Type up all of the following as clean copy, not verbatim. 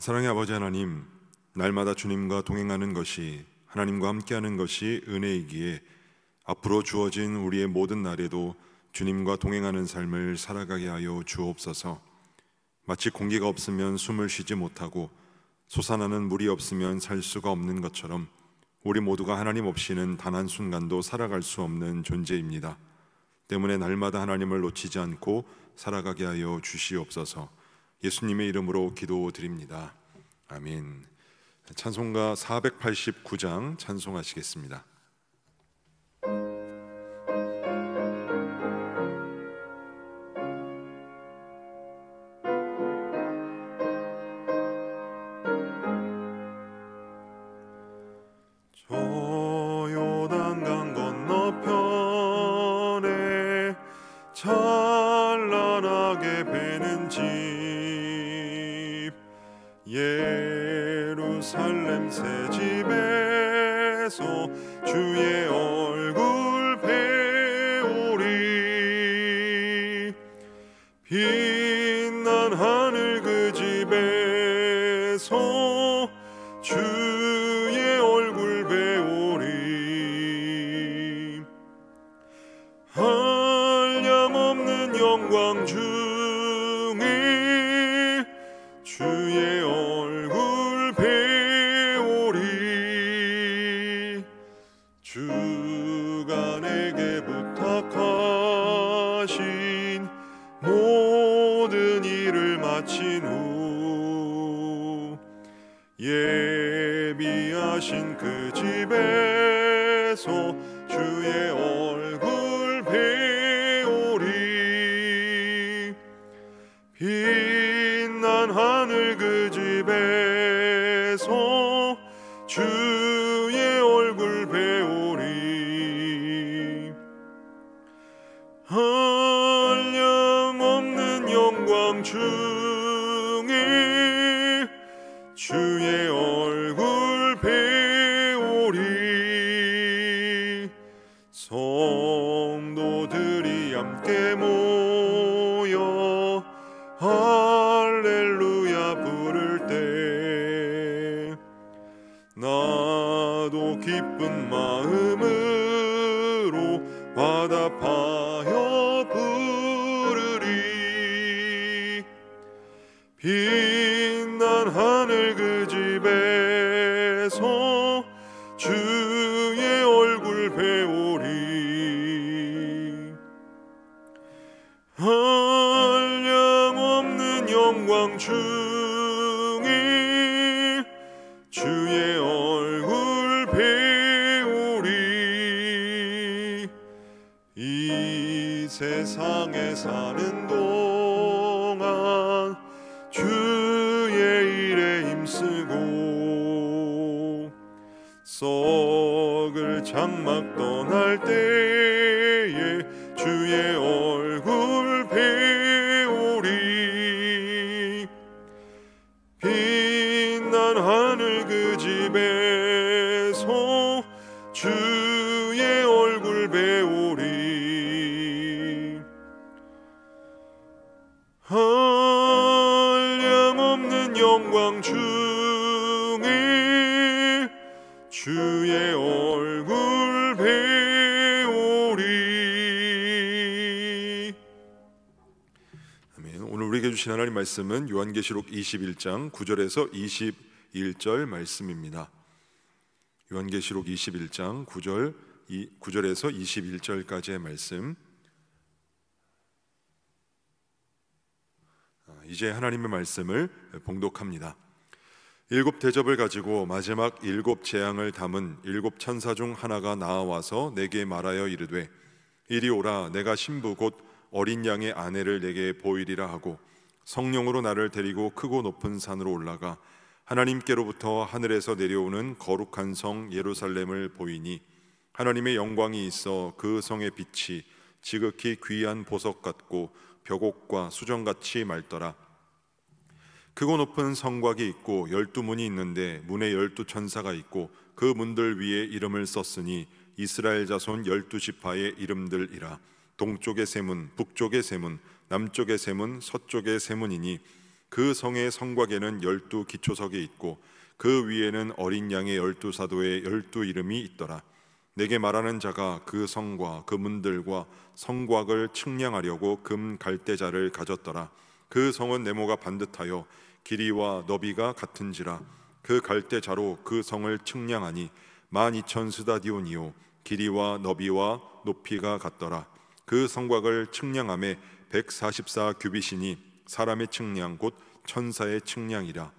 사랑의 아버지 하나님, 날마다 주님과 동행하는 것이, 하나님과 함께하는 것이 은혜이기에 앞으로 주어진 우리의 모든 날에도 주님과 동행하는 삶을 살아가게 하여 주옵소서. 마치 공기가 없으면 숨을 쉬지 못하고 솟아나는 물이 없으면 살 수가 없는 것처럼 우리 모두가 하나님 없이는 단 한순간도 살아갈 수 없는 존재입니다. 때문에 날마다 하나님을 놓치지 않고 살아가게 하여 주시옵소서. 예수님의 이름으로 기도드립니다. 아멘. 찬송가 489장 찬송하시겠습니다. 저 요단강 건너편에 찬란하게 배는 집, 예루살렘 새 집에서 주의 얼굴 배우리. 빛난 하늘 그 집에서 주의 얼굴 배우리. 한량없는 영광 중에 주의 얼굴 배우리. 주가 내게 부탁하신 모든 일을 마친 후 예비하신 그 집에서 주의 얼굴 배우리. 빛난 하늘 그 집에서 주의 얼굴 배우리. 한량없는 영광 중에 주의 얼굴 배우리. 성도들이 함께 모여 할렐루야 부를 때 나도 기쁜 마음으로 화답하여 부르리. 빛난 하늘 그 집에서 주의 얼굴 배우리. 한량없는 영광 중에 주의 얼굴 배우리. 이 세상에 사는 동안 주의 일에 힘쓰고 썩을 장막 떠날 때에 주의 얼굴 배우리. 빛난 하늘 그 집에서 주의 얼굴 배우리. 한량없는 영광 중에 주의 얼굴 배우리. 아멘. 오늘 우리에게 주신 하나님 말씀은 요한계시록 21장 9절에서 21절 말씀입니다. 요한계시록 21장 9절에서 21절까지의 말씀. 이제 하나님의 말씀을 봉독합니다. 일곱 대접을 가지고 마지막 일곱 재앙을 담은 일곱 천사 중 하나가 나와서 내게 말하여 이르되, 이리 오라. 내가 신부 곧 어린 양의 아내를 내게 보이리라 하고 성령으로 나를 데리고 크고 높은 산으로 올라가 하나님께로부터 하늘에서 내려오는 거룩한 성 예루살렘을 보이니 하나님의 영광이 있어 그 성의 빛이 지극히 귀한 보석 같고 벽옥과 수정같이 맑더라. 크고 높은 성곽이 있고 12문이 있는데 문에 12천사가 있고 그 문들 위에 이름을 썼으니 이스라엘 자손 12지파의 이름들이라. 동쪽의 세 문, 북쪽의 세 문, 남쪽의 세 문, 서쪽의 세 문이니 그 성의 성곽에는 12 기초석이 있고 그 위에는 어린 양의 12사도의 12 이름이 있더라. 내게 말하는 자가 그 성과 그 문들과 성곽을 측량하려고 금 갈대자를 가졌더라. 그 성은 네모가 반듯하여 길이와 너비가 같은지라. 그 갈대자로 그 성을 측량하니 12,000 스다디온이요 길이와 너비와 높이가 같더라. 그 성곽을 측량함에 144 규빗이니 사람의 측량 곧 천사의 측량이라.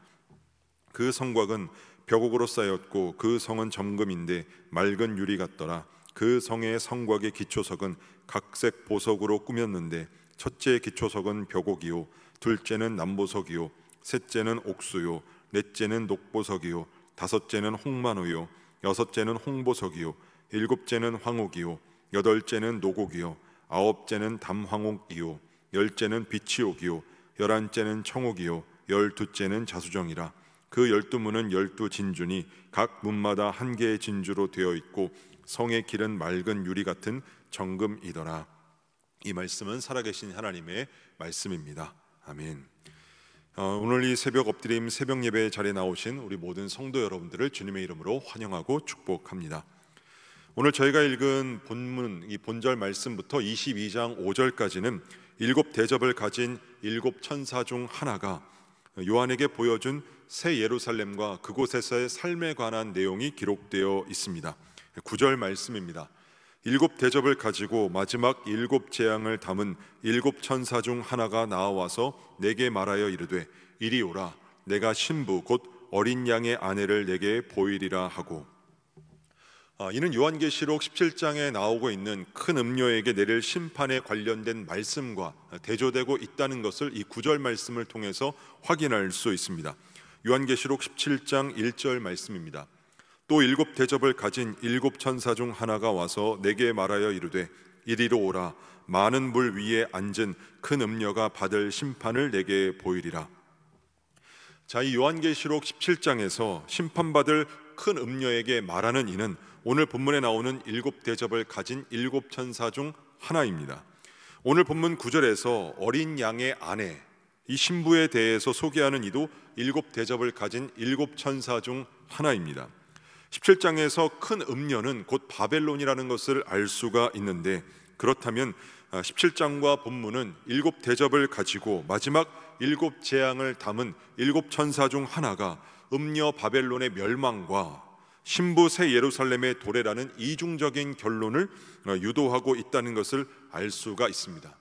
그 성곽은 벽옥으로 쌓였고 그 성은 점금인데 맑은 유리 같더라. 그 성의 성곽의 기초석은 각색 보석으로 꾸몄는데 첫째 기초석은 벽옥이요 둘째는 남보석이요 셋째는 옥수요 넷째는 녹보석이요 다섯째는 홍만호요 여섯째는 홍보석이요 일곱째는 황옥이요 여덟째는 노곡이요 아홉째는 담황옥이요 열째는 비치옥이요 열한째는 청옥이요 열두째는 자수정이라. 그 12문은 12진주니 각 문마다 한 개의 진주로 되어 있고 성의 길은 맑은 유리 같은 정금이더라. 이 말씀은 살아계신 하나님의 말씀입니다. 아멘. 오늘 이 새벽 엎드림 새벽 예배 자리에 나오신 우리 모든 성도 여러분들을 주님의 이름으로 환영하고 축복합니다. 오늘 저희가 읽은 본문, 이 본절 말씀부터 22장 5절까지는 7 대접을 가진 7 천사 중 하나가 요한에게 보여준 새 예루살렘과 그곳에서의 삶에 관한 내용이 기록되어 있습니다. 9절 말씀입니다. 7 대접을 가지고 마지막 7 재앙을 담은 7 천사 중 하나가 나와서 내게 말하여 이르되 이리 오라. 내가 신부 곧 어린 양의 아내를 내게 보이리라 하고, 이는 요한계시록 17장에 나오고 있는 큰 음녀에게 내릴 심판에 관련된 말씀과 대조되고 있다는 것을 이 9절 말씀을 통해서 확인할 수 있습니다. 요한계시록 17장 1절 말씀입니다. 또 7 대접을 가진 7 천사 중 하나가 와서 내게 말하여 이르되 이리로 오라. 많은 물 위에 앉은 큰 음녀가 받을 심판을 내게 보이리라. 자, 이 요한계시록 17장에서 심판받을 큰 음녀에게 말하는 이는 오늘 본문에 나오는 7 대접을 가진 7 천사 중 하나입니다. 오늘 본문 9절에서 어린 양의 아내, 이 신부에 대해서 소개하는 이도 7 대접을 가진 7 천사 중 하나입니다. 17장에서 큰 음녀는 곧 바벨론이라는 것을 알 수가 있는데, 그렇다면 17장과 본문은 7 대접을 가지고 마지막 7 재앙을 담은 7 천사 중 하나가 음녀 바벨론의 멸망과 신부 새 예루살렘의 도래라는 이중적인 결론을 유도하고 있다는 것을 알 수가 있습니다.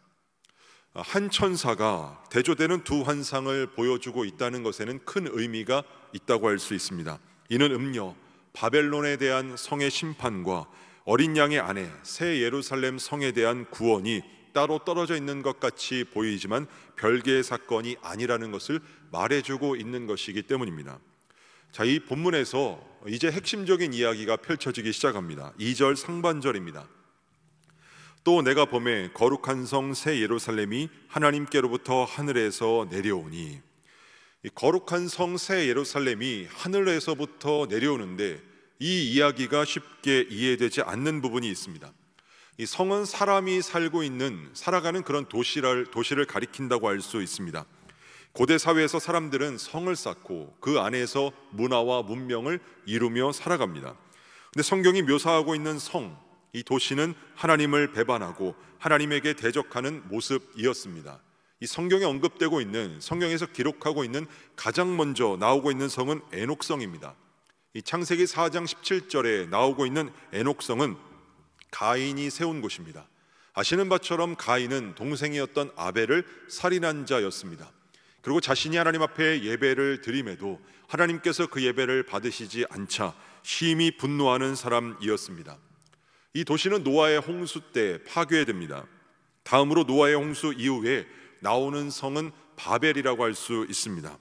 한 천사가 대조되는 두 환상을 보여주고 있다는 것에는 큰 의미가 있다고 할 수 있습니다. 이는 음녀 바벨론에 대한 성의 심판과 어린 양의 아내 새 예루살렘 성에 대한 구원이 따로 떨어져 있는 것 같이 보이지만 별개의 사건이 아니라는 것을 말해주고 있는 것이기 때문입니다. 자, 이 본문에서 이제 핵심적인 이야기가 펼쳐지기 시작합니다. 2절 상반절입니다. 또 내가 보매 거룩한 성 새 예루살렘이 하나님께로부터 하늘에서 내려오니, 이 거룩한 성 새 예루살렘이 하늘에서부터 내려오는데 이 이야기가 쉽게 이해되지 않는 부분이 있습니다. 이 성은 사람이 살고 있는 살아가는 그런 도시를 가리킨다고 할 수 있습니다. 고대 사회에서 사람들은 성을 쌓고 그 안에서 문화와 문명을 이루며 살아갑니다. 근데 성경이 묘사하고 있는 성, 이 도시는 하나님을 배반하고 하나님에게 대적하는 모습이었습니다. 이 성경에 언급되고 있는, 성경에서 기록하고 있는 가장 먼저 나오고 있는 성은 에녹성입니다. 이 창세기 4장 17절에 나오고 있는 에녹성은 가인이 세운 곳입니다. 아시는 바처럼 가인은 동생이었던 아벨을 살인한 자였습니다. 그리고 자신이 하나님 앞에 예배를 드림에도 하나님께서 그 예배를 받으시지 않자 심히 분노하는 사람이었습니다. 이 도시는 노아의 홍수 때 파괴됩니다. 다음으로 노아의 홍수 이후에 나오는 성은 바벨이라고 할 수 있습니다.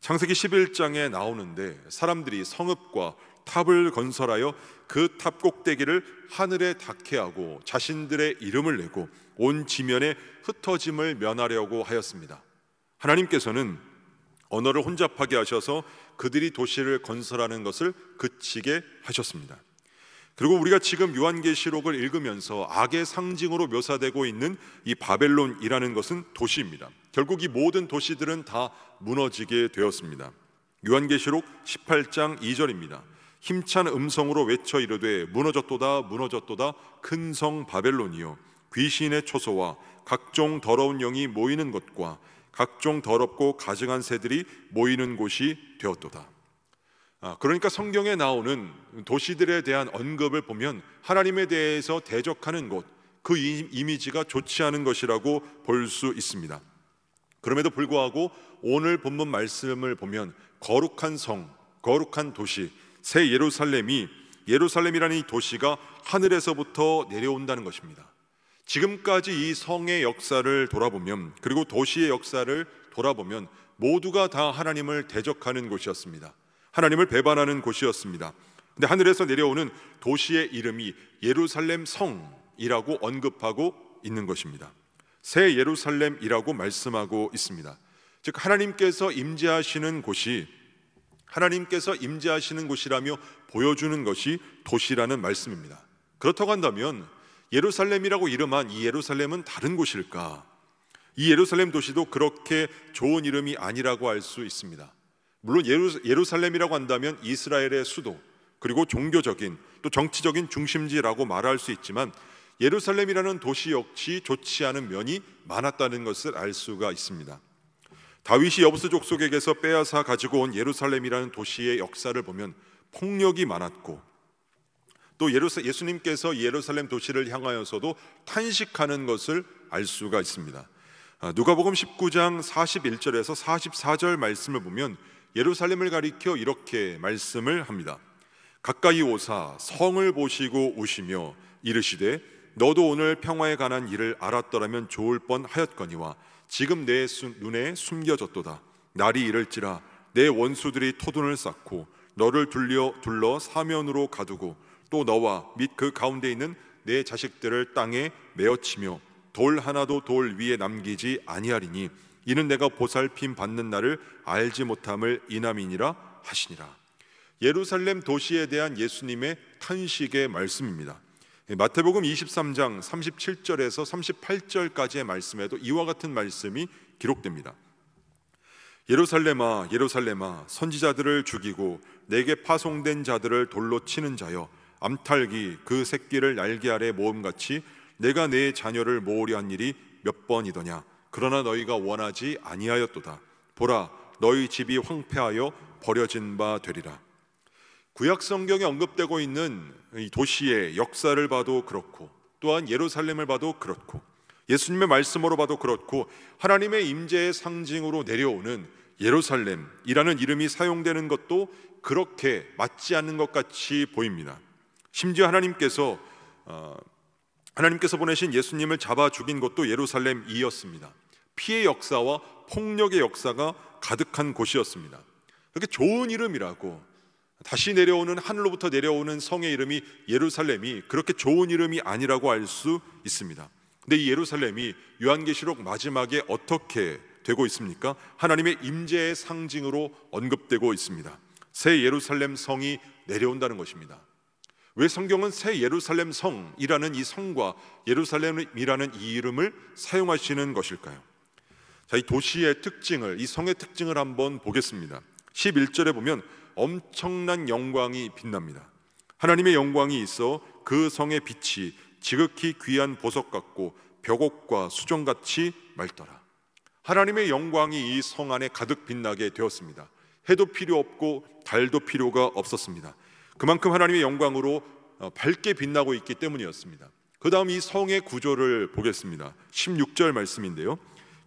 창세기 11장에 나오는데 사람들이 성읍과 탑을 건설하여 그 탑 꼭대기를 하늘에 닿게 하고 자신들의 이름을 내고 온 지면에 흩어짐을 면하려고 하였습니다. 하나님께서는 언어를 혼잡하게 하셔서 그들이 도시를 건설하는 것을 그치게 하셨습니다. 그리고 우리가 지금 요한계시록을 읽으면서 악의 상징으로 묘사되고 있는 이 바벨론이라는 것은 도시입니다. 결국 이 모든 도시들은 다 무너지게 되었습니다. 요한계시록 18장 2절입니다. 힘찬 음성으로 외쳐 이르되 무너졌도다 무너졌도다 큰 성 바벨론이여, 귀신의 초소와 각종 더러운 영이 모이는 곳과 각종 더럽고 가증한 새들이 모이는 곳이 되었도다. 그러니까 성경에 나오는 도시들에 대한 언급을 보면 하나님에 대해서 대적하는 곳, 그 이미지가 좋지 않은 것이라고 볼 수 있습니다. 그럼에도 불구하고 오늘 본문 말씀을 보면 거룩한 성, 거룩한 도시, 새 예루살렘이라는 이 도시가 하늘에서부터 내려온다는 것입니다. 지금까지 이 성의 역사를 돌아보면, 그리고 도시의 역사를 돌아보면 모두가 다 하나님을 대적하는 곳이었습니다. 하나님을 배반하는 곳이었습니다. 근데 하늘에서 내려오는 도시의 이름이 예루살렘 성이라고 언급하고 있는 것입니다. 새 예루살렘이라고 말씀하고 있습니다. 즉 하나님께서 임재하시는 곳이라며 보여주는 것이 도시라는 말씀입니다. 그렇다고 한다면 예루살렘이라고 이름한 이 예루살렘은 다른 곳일까? 이 예루살렘 도시도 그렇게 좋은 이름이 아니라고 할 수 있습니다. 물론 예루살렘이라고 한다면 이스라엘의 수도, 그리고 종교적인 또 정치적인 중심지라고 말할 수 있지만 예루살렘이라는 도시 역시 좋지 않은 면이 많았다는 것을 알 수가 있습니다. 다윗이 여부스 족속에게서 빼앗아 가지고 온 예루살렘이라는 도시의 역사를 보면 폭력이 많았고, 또 예수님께서 예루살렘 도시를 향하여서도 탄식하는 것을 알 수가 있습니다. 누가복음 19장 41절에서 44절 말씀을 보면 예루살렘을 가리켜 이렇게 말씀을 합니다. 가까이 오사 성을 보시고 우시며 이르시되 너도 오늘 평화에 관한 일을 알았더라면 좋을 뻔하였거니와 지금 내 눈에 숨겨졌도다. 날이 이를지라 내 원수들이 토둔을 쌓고 너를 둘러 사면으로 가두고 또 너와 및 그 가운데 있는 내 자식들을 땅에 메어치며 돌 하나도 돌 위에 남기지 아니하리니 이는 내가 보살핌 받는 날을 알지 못함을 인함이니라 하시니라. 예루살렘 도시에 대한 예수님의 탄식의 말씀입니다. 마태복음 23장 37절에서 38절까지의 말씀에도 이와 같은 말씀이 기록됩니다. 예루살렘아 예루살렘아 선지자들을 죽이고 내게 파송된 자들을 돌로 치는 자여, 암탉이 그 새끼를 날개 아래 모음같이 내가 내 자녀를 모으려 한 일이 몇 번이더냐. 그러나 너희가 원하지 아니하였도다. 보라 너희 집이 황폐하여 버려진 바 되리라. 구약 성경에 언급되고 있는 이 도시의 역사를 봐도 그렇고, 또한 예루살렘을 봐도 그렇고, 예수님의 말씀으로 봐도 그렇고, 하나님의 임재의 상징으로 내려오는 예루살렘이라는 이름이 사용되는 것도 그렇게 맞지 않는 것 같이 보입니다. 심지어 하나님께서 보내신 예수님을 잡아 죽인 곳도 예루살렘이었습니다. 피해 역사와 폭력의 역사가 가득한 곳이었습니다. 그렇게 좋은 이름이라고, 다시 내려오는 하늘로부터 내려오는 성의 이름이 예루살렘이 그렇게 좋은 이름이 아니라고 알 수 있습니다. 근데 이 예루살렘이 요한계시록 마지막에 어떻게 되고 있습니까? 하나님의 임재의 상징으로 언급되고 있습니다. 새 예루살렘 성이 내려온다는 것입니다. 왜 성경은 새 예루살렘 성이라는 이 성과 예루살렘이라는 이 이름을 사용하시는 것일까요? 자, 이 도시의 특징을, 이 성의 특징을 한번 보겠습니다. 11절에 보면 엄청난 영광이 빛납니다. 하나님의 영광이 있어 그 성의 빛이 지극히 귀한 보석 같고 벽옥과 수정같이 맑더라. 하나님의 영광이 이 성 안에 가득 빛나게 되었습니다. 해도 필요 없고 달도 필요가 없었습니다. 그만큼 하나님의 영광으로 밝게 빛나고 있기 때문이었습니다. 그 다음 이 성의 구조를 보겠습니다. 16절 말씀인데요,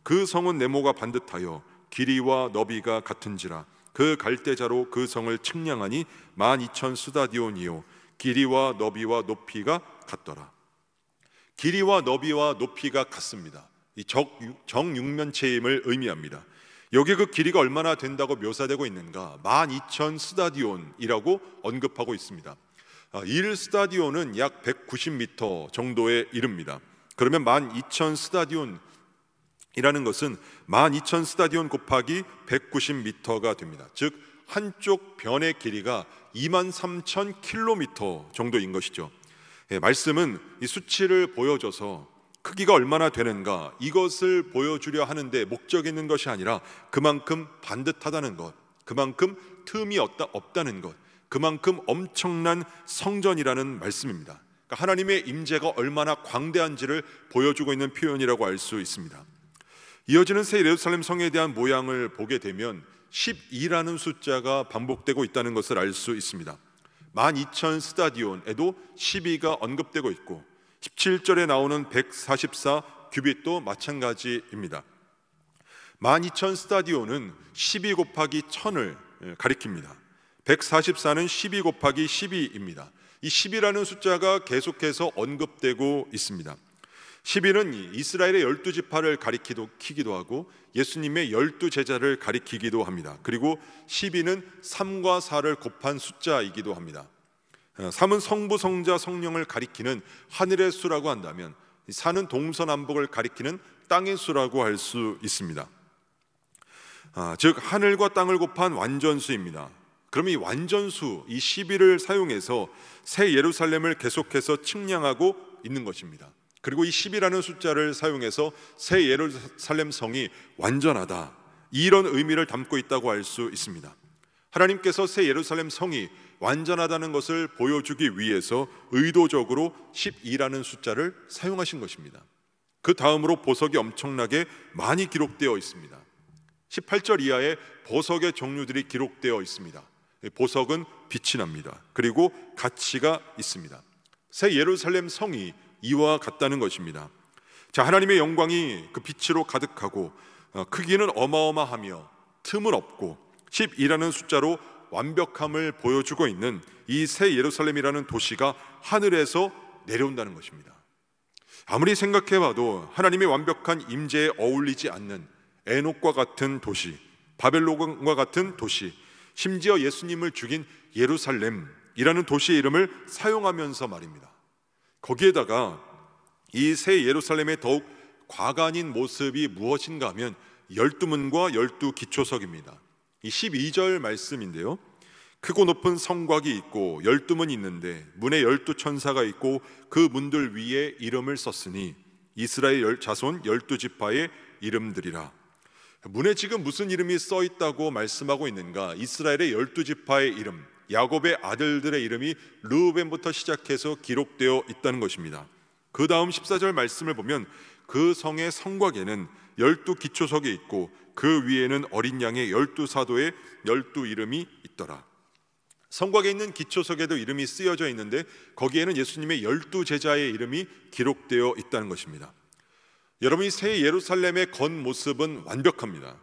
그 성은 네모가 반듯하여 길이와 너비가 같은지라 그 갈대자로 그 성을 측량하니 12,000 스다디온이요 길이와 너비와 높이가 같더라. 길이와 너비와 높이가 같습니다. 이 정육면체임을 의미합니다. 여기 그 길이가 얼마나 된다고 묘사되고 있는가? 12,000 스다디온이라고 언급하고 있습니다. 1 스다디온은 약 190m 정도에 이릅니다. 그러면 12,000 스다디온이라는 것은 12,000 스다디온 곱하기 190m가 됩니다. 즉 한쪽 변의 길이가 23,000km 정도인 것이죠. 말씀은 이 수치를 보여줘서 크기가 얼마나 되는가, 이것을 보여주려 하는데 목적이 있는 것이 아니라 그만큼 반듯하다는 것, 그만큼 틈이 없다는 것, 그만큼 엄청난 성전이라는 말씀입니다. 그러니까 하나님의 임재가 얼마나 광대한지를 보여주고 있는 표현이라고 알 수 있습니다. 이어지는 새 예루살렘 성에 대한 모양을 보게 되면 12라는 숫자가 반복되고 있다는 것을 알 수 있습니다. 12,000 스타디온에도 12가 언급되고 있고 17절에 나오는 144 규빗도 마찬가지입니다. 12,000 스타디온은 12 곱하기 1000을 가리킵니다. 144는 12 곱하기 12입니다. 이 10이라는 숫자가 계속해서 언급되고 있습니다. 12는 이스라엘의 12지파를 가리키기도 하고 예수님의 12제자를 가리키기도 합니다. 그리고 12는 3과 4를 곱한 숫자이기도 합니다. 3은 성부, 성자, 성령을 가리키는 하늘의 수라고 한다면 4는 동서남북을 가리키는 땅의 수라고 할 수 있습니다. 즉 하늘과 땅을 곱한 완전수입니다. 그럼 이 완전수, 이 12를 사용해서 새 예루살렘을 계속해서 측량하고 있는 것입니다. 그리고 이 10이라는 숫자를 사용해서 새 예루살렘 성이 완전하다, 이런 의미를 담고 있다고 할 수 있습니다. 하나님께서 새 예루살렘 성이 완전하다는 것을 보여주기 위해서 의도적으로 12라는 숫자를 사용하신 것입니다. 그 다음으로 보석이 엄청나게 많이 기록되어 있습니다. 18절 이하에 보석의 종류들이 기록되어 있습니다. 보석은 빛이 납니다. 그리고 가치가 있습니다. 새 예루살렘 성이 이와 같다는 것입니다. 자, 하나님의 영광이 그 빛으로 가득하고 크기는 어마어마하며 틈은 없고 12라는 숫자로 완벽함을 보여주고 있는 이 새 예루살렘이라는 도시가 하늘에서 내려온다는 것입니다. 아무리 생각해봐도 하나님의 완벽한 임재에 어울리지 않는 에녹과 같은 도시, 바벨론과 같은 도시, 심지어 예수님을 죽인 예루살렘이라는 도시의 이름을 사용하면서 말입니다. 거기에다가 이 새 예루살렘의 더욱 과관인 모습이 무엇인가 하면 12문과 12기초석입니다. 이 12절 말씀인데요, 크고 높은 성곽이 있고 12문이 있는데 문에 12천사가 있고 그 문들 위에 이름을 썼으니 이스라엘 자손 12지파의 이름들이라. 문에 지금 무슨 이름이 써 있다고 말씀하고 있는가? 이스라엘의 12지파의 이름, 야곱의 아들들의 이름이 르우벤부터 시작해서 기록되어 있다는 것입니다. 그 다음 14절 말씀을 보면 그 성의 성곽에는 12기초석이 있고 그 위에는 어린 양의 12사도의 12이름이 있더라. 성곽에 있는 기초석에도 이름이 쓰여져 있는데 거기에는 예수님의 12제자의 이름이 기록되어 있다는 것입니다. 여러분이 새 예루살렘의 겉모습은 완벽합니다.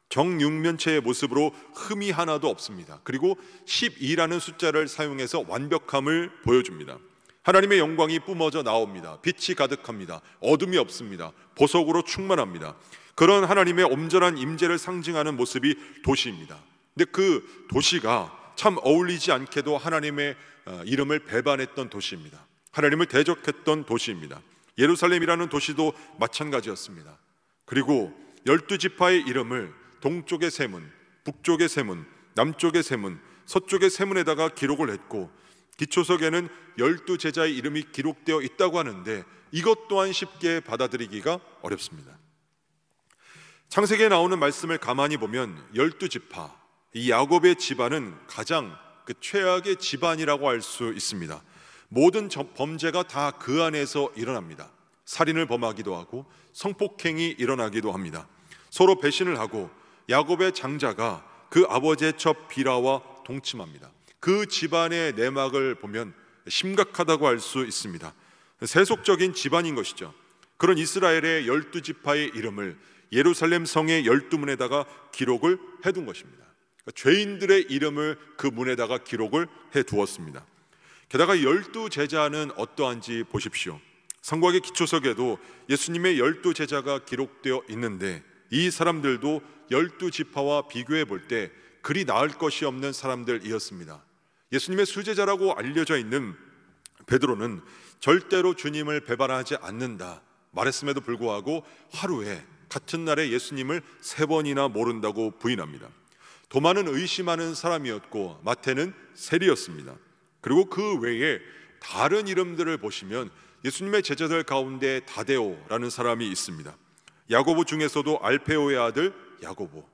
정육면체의 모습으로 흠이 하나도 없습니다. 그리고 12라는 숫자를 사용해서 완벽함을 보여줍니다. 하나님의 영광이 뿜어져 나옵니다. 빛이 가득합니다. 어둠이 없습니다. 보석으로 충만합니다. 그런 하나님의 온전한 임재를 상징하는 모습이 도시입니다. 근데 그 도시가 참 어울리지 않게도 하나님의 이름을 배반했던 도시입니다. 하나님을 대적했던 도시입니다. 예루살렘이라는 도시도 마찬가지였습니다. 그리고 12지파의 이름을 동쪽의 세문, 북쪽의 세문, 남쪽의 세문, 서쪽의 세문에다가 기록을 했고 기초석에는 12제자의 이름이 기록되어 있다고 하는데 이것 또한 쉽게 받아들이기가 어렵습니다. 창세기에 나오는 말씀을 가만히 보면 12지파, 이 야곱의 집안은 가장 최악의 집안이라고 할 수 있습니다. 모든 범죄가 다 그 안에서 일어납니다. 살인을 범하기도 하고 성폭행이 일어나기도 합니다. 서로 배신을 하고 야곱의 장자가 그 아버지의 첩 비라와 동침합니다. 그 집안의 내막을 보면 심각하다고 할 수 있습니다. 세속적인 집안인 것이죠. 그런 이스라엘의 12지파의 이름을 예루살렘 성의 12문에다가 기록을 해둔 것입니다. 그러니까 죄인들의 이름을 그 문에다가 기록을 해두었습니다. 게다가 12제자는 어떠한지 보십시오. 성곽의 기초석에도 예수님의 12제자가 기록되어 있는데 이 사람들도 12지파와 비교해 볼 때 그리 나을 것이 없는 사람들이었습니다. 예수님의 수제자라고 알려져 있는 베드로는 절대로 주님을 배반하지 않는다 말했음에도 불구하고 하루에 같은 날에 예수님을 3번이나 모른다고 부인합니다. 도마는 의심하는 사람이었고 마태는 세리였습니다. 그리고 그 외에 다른 이름들을 보시면 예수님의 제자들 가운데 다데오라는 사람이 있습니다. 야고보 중에서도 알페오의 아들 야고보,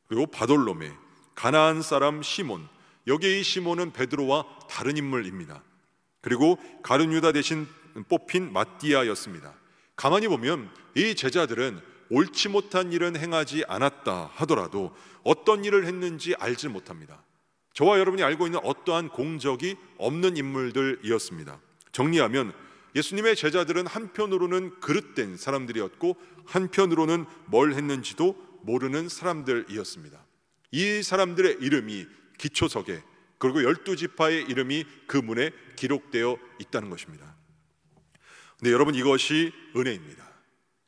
그리고 바돌로메, 가나안 사람 시몬, 여기 이 시몬은 베드로와 다른 인물입니다. 그리고 가룟 유다 대신 뽑힌 마띠아였습니다. 가만히 보면 이 제자들은 옳지 못한 일은 행하지 않았다 하더라도 어떤 일을 했는지 알지 못합니다. 저와 여러분이 알고 있는 어떠한 공적이 없는 인물들이었습니다. 정리하면 예수님의 제자들은 한편으로는 그릇된 사람들이었고 한편으로는 뭘 했는지도 모르는 사람들이었습니다. 이 사람들의 이름이 기초석에, 그리고 12지파의 이름이 그 문에 기록되어 있다는 것입니다. 근데 여러분, 이것이 은혜입니다.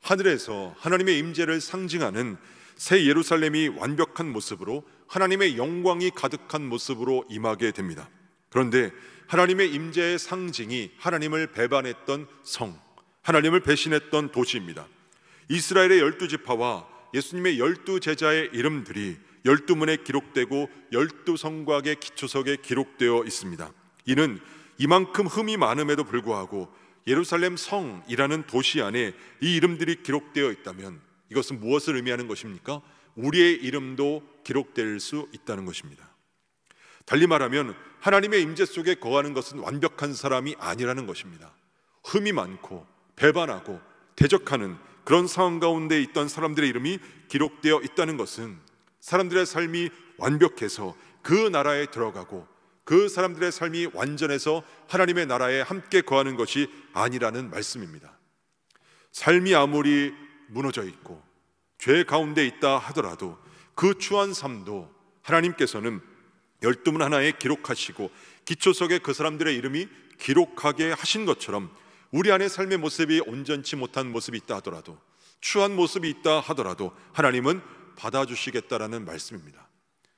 하늘에서 하나님의 임재를 상징하는 새 예루살렘이 완벽한 모습으로, 하나님의 영광이 가득한 모습으로 임하게 됩니다. 그런데 하나님의 임재의 상징이 하나님을 배반했던 성, 하나님을 배신했던 도시입니다. 이스라엘의 12지파와 예수님의 12제자의 이름들이 12문에 기록되고 12성곽의 기초석에 기록되어 있습니다. 이는 이만큼 흠이 많음에도 불구하고 예루살렘 성이라는 도시 안에 이 이름들이 기록되어 있다면 이것은 무엇을 의미하는 것입니까? 우리의 이름도 기록될 수 있다는 것입니다. 달리 말하면 하나님의 임재 속에 거하는 것은 완벽한 사람이 아니라는 것입니다. 흠이 많고 배반하고 대적하는 그런 상황 가운데 있던 사람들의 이름이 기록되어 있다는 것은 사람들의 삶이 완벽해서 그 나라에 들어가고 그 사람들의 삶이 완전해서 하나님의 나라에 함께 거하는 것이 아니라는 말씀입니다. 삶이 아무리 무너져 있고 죄 가운데 있다 하더라도 그 추한 삶도 하나님께서는 12문 하나에 기록하시고 기초석에 그 사람들의 이름이 기록하게 하신 것처럼 우리 안에 삶의 모습이 온전치 못한 모습이 있다 하더라도, 추한 모습이 있다 하더라도 하나님은 받아주시겠다라는 말씀입니다.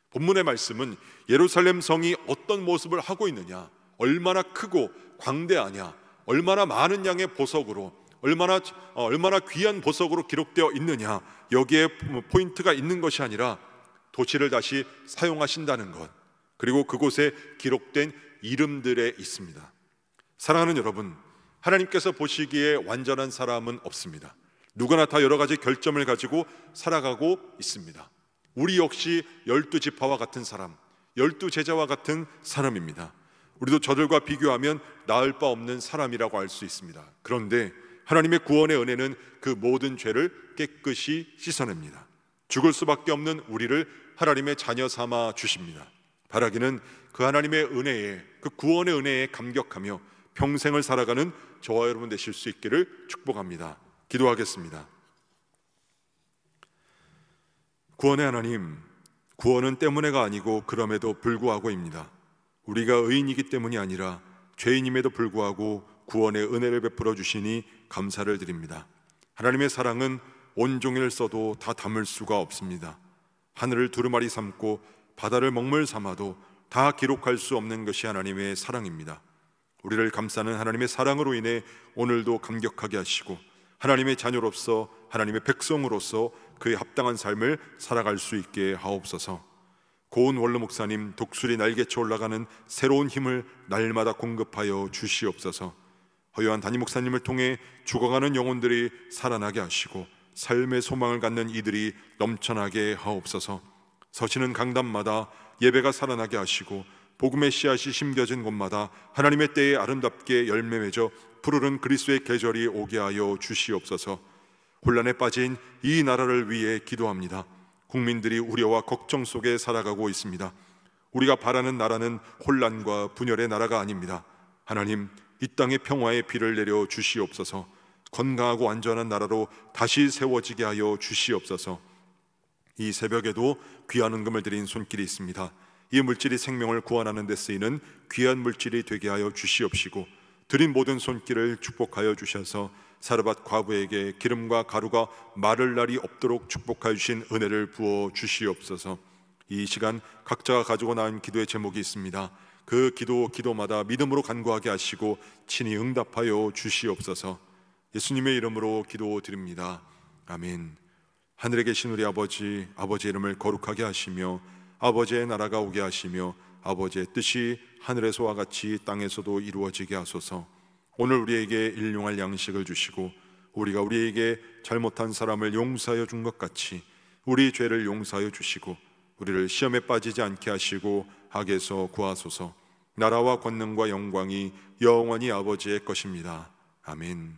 본문의 말씀은 예루살렘 성이 어떤 모습을 하고 있느냐, 얼마나 크고 광대하냐, 얼마나 많은 양의 보석으로, 얼마나 귀한 보석으로 기록되어 있느냐, 여기에 포인트가 있는 것이 아니라 도시를 다시 사용하신다는 것, 그리고 그곳에 기록된 이름들에 있습니다. 사랑하는 여러분, 하나님께서 보시기에 완전한 사람은 없습니다. 누구나 다 여러 가지 결점을 가지고 살아가고 있습니다. 우리 역시 12지파와 같은 사람, 12제자와 같은 사람입니다. 우리도 저들과 비교하면 나을 바 없는 사람이라고 할 수 있습니다. 그런데 하나님의 구원의 은혜는 그 모든 죄를 깨끗이 씻어냅니다. 죽을 수밖에 없는 우리를 하나님의 자녀 삼아 주십니다. 바라기는 그 하나님의 은혜에, 그 구원의 은혜에 감격하며 평생을 살아가는 저와 여러분 되실 수 있기를 축복합니다. 기도하겠습니다. 구원의 하나님, 구원은 때문에가 아니고 그럼에도 불구하고입니다. 우리가 의인이기 때문이 아니라 죄인임에도 불구하고 구원의 은혜를 베풀어 주시니 감사를 드립니다. 하나님의 사랑은 온종일 써도 다 담을 수가 없습니다. 하늘을 두루마리 삼고 바다를 먹물 삼아도 다 기록할 수 없는 것이 하나님의 사랑입니다. 우리를 감싸는 하나님의 사랑으로 인해 오늘도 감격하게 하시고 하나님의 자녀로서, 하나님의 백성으로서 그에 합당한 삶을 살아갈 수 있게 하옵소서. 고은 원로 목사님 독수리 날개쳐 올라가는 새로운 힘을 날마다 공급하여 주시옵소서. 허요한 담임 목사님을 통해 죽어가는 영혼들이 살아나게 하시고 삶의 소망을 갖는 이들이 넘쳐나게 하옵소서. 서시는 강단마다 예배가 살아나게 하시고 복음의 씨앗이 심겨진 곳마다 하나님의 때에 아름답게 열매 맺어 푸르른 그리스도의 계절이 오게 하여 주시옵소서. 혼란에 빠진 이 나라를 위해 기도합니다. 국민들이 우려와 걱정 속에 살아가고 있습니다. 우리가 바라는 나라는 혼란과 분열의 나라가 아닙니다. 하나님, 이 땅에 평화의 비를 내려 주시옵소서. 건강하고 안전한 나라로 다시 세워지게 하여 주시옵소서. 이 새벽에도 귀한 은금을 드린 손길이 있습니다. 이 물질이 생명을 구원하는 데 쓰이는 귀한 물질이 되게 하여 주시옵시고 드린 모든 손길을 축복하여 주셔서 사르밧 과부에게 기름과 가루가 마를 날이 없도록 축복하여 주신 은혜를 부어 주시옵소서. 이 시간 각자가 가지고 나온 기도의 제목이 있습니다. 그 기도마다 믿음으로 간구하게 하시고 친히 응답하여 주시옵소서. 예수님의 이름으로 기도드립니다. 아멘. 하늘에 계신 우리 아버지, 아버지의 이름을 거룩하게 하시며 아버지의 나라가 오게 하시며 아버지의 뜻이 하늘에서와 같이 땅에서도 이루어지게 하소서. 오늘 우리에게 일용할 양식을 주시고 우리가 우리에게 잘못한 사람을 용서하여 준 것 같이 우리 죄를 용서하여 주시고 우리를 시험에 빠지지 않게 하시고 악에서 구하소서. 나라와 권능과 영광이 영원히 아버지의 것입니다. 아멘.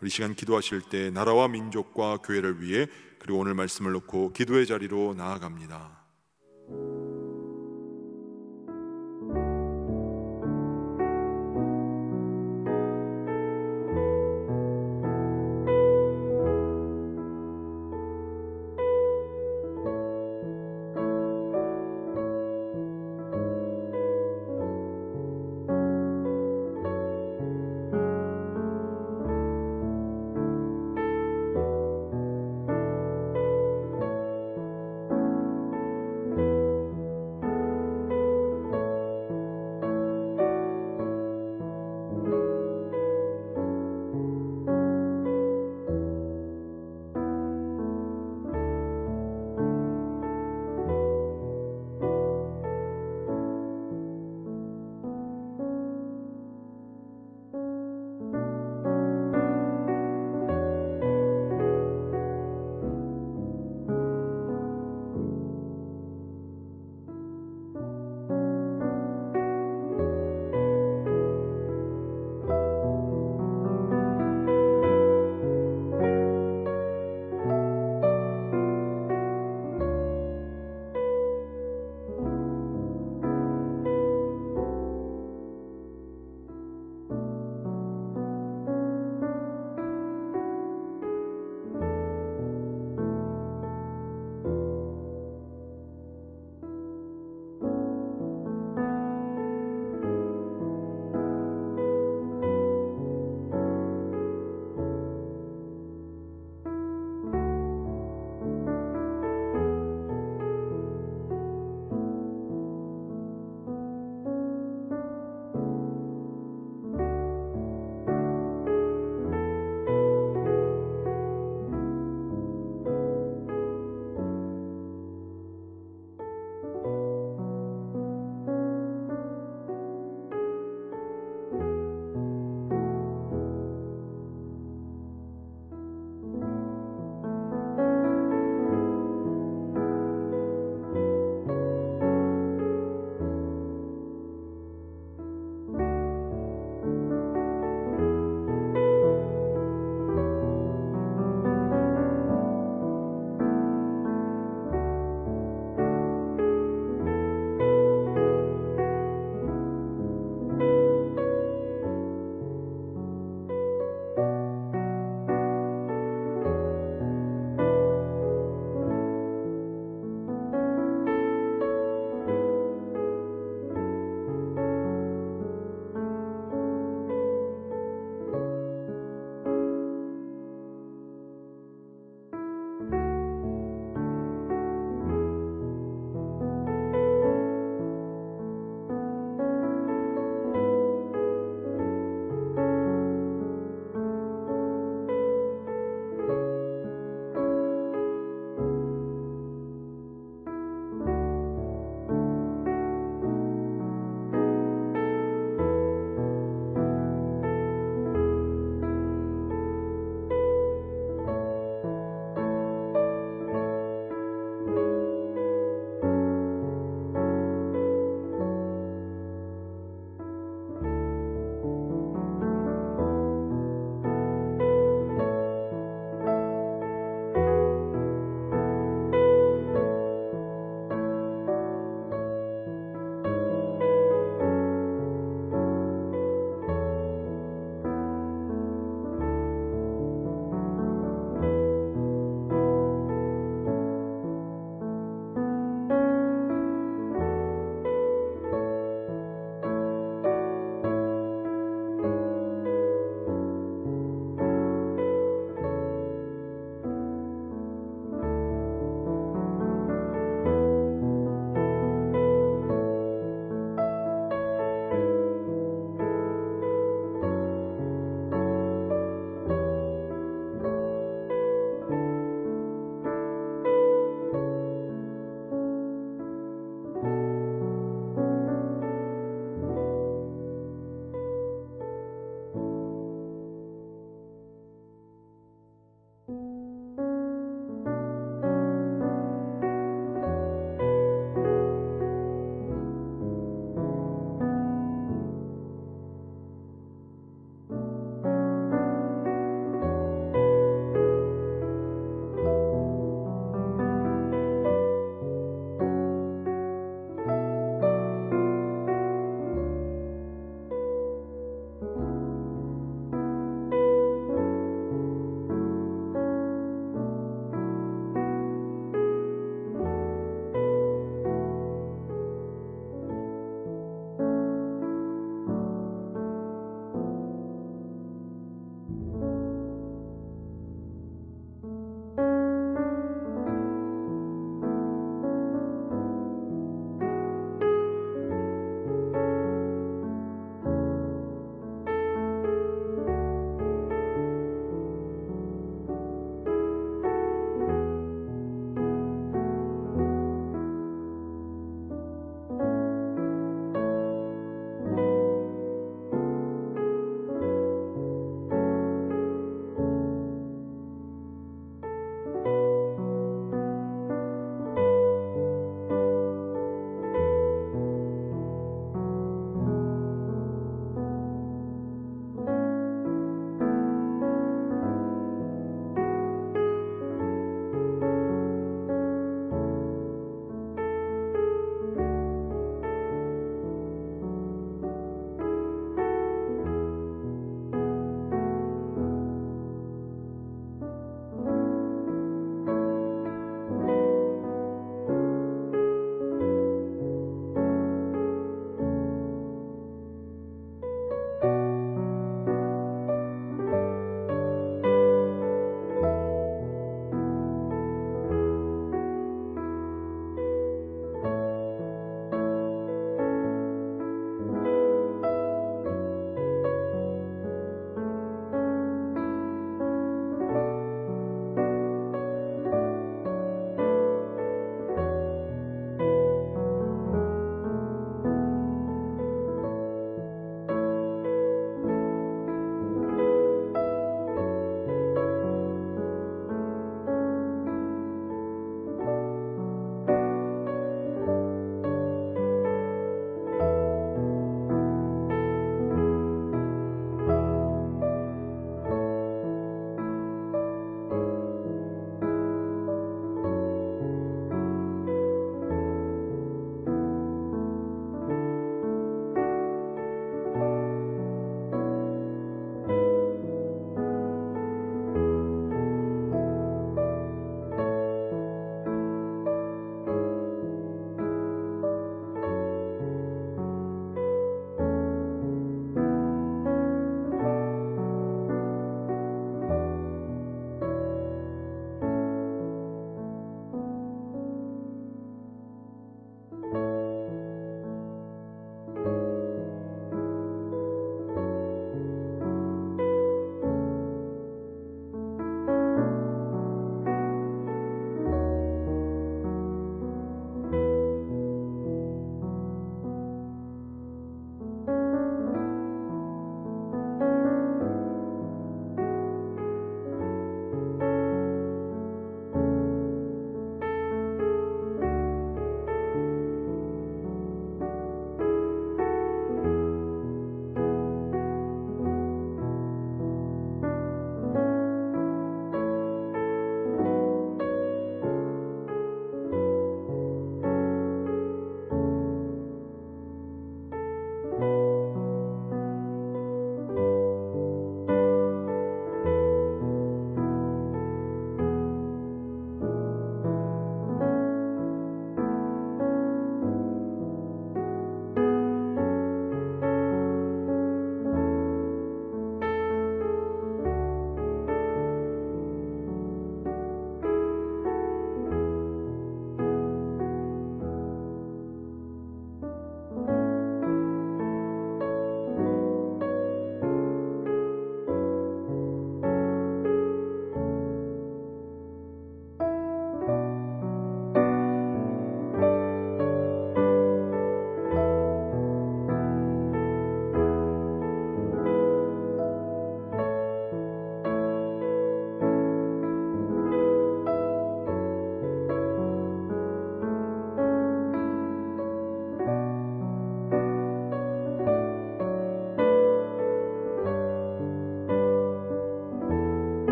우리 시간 기도하실 때 나라와 민족과 교회를 위해 그리고 오늘 말씀을 놓고 기도의 자리로 나아갑니다.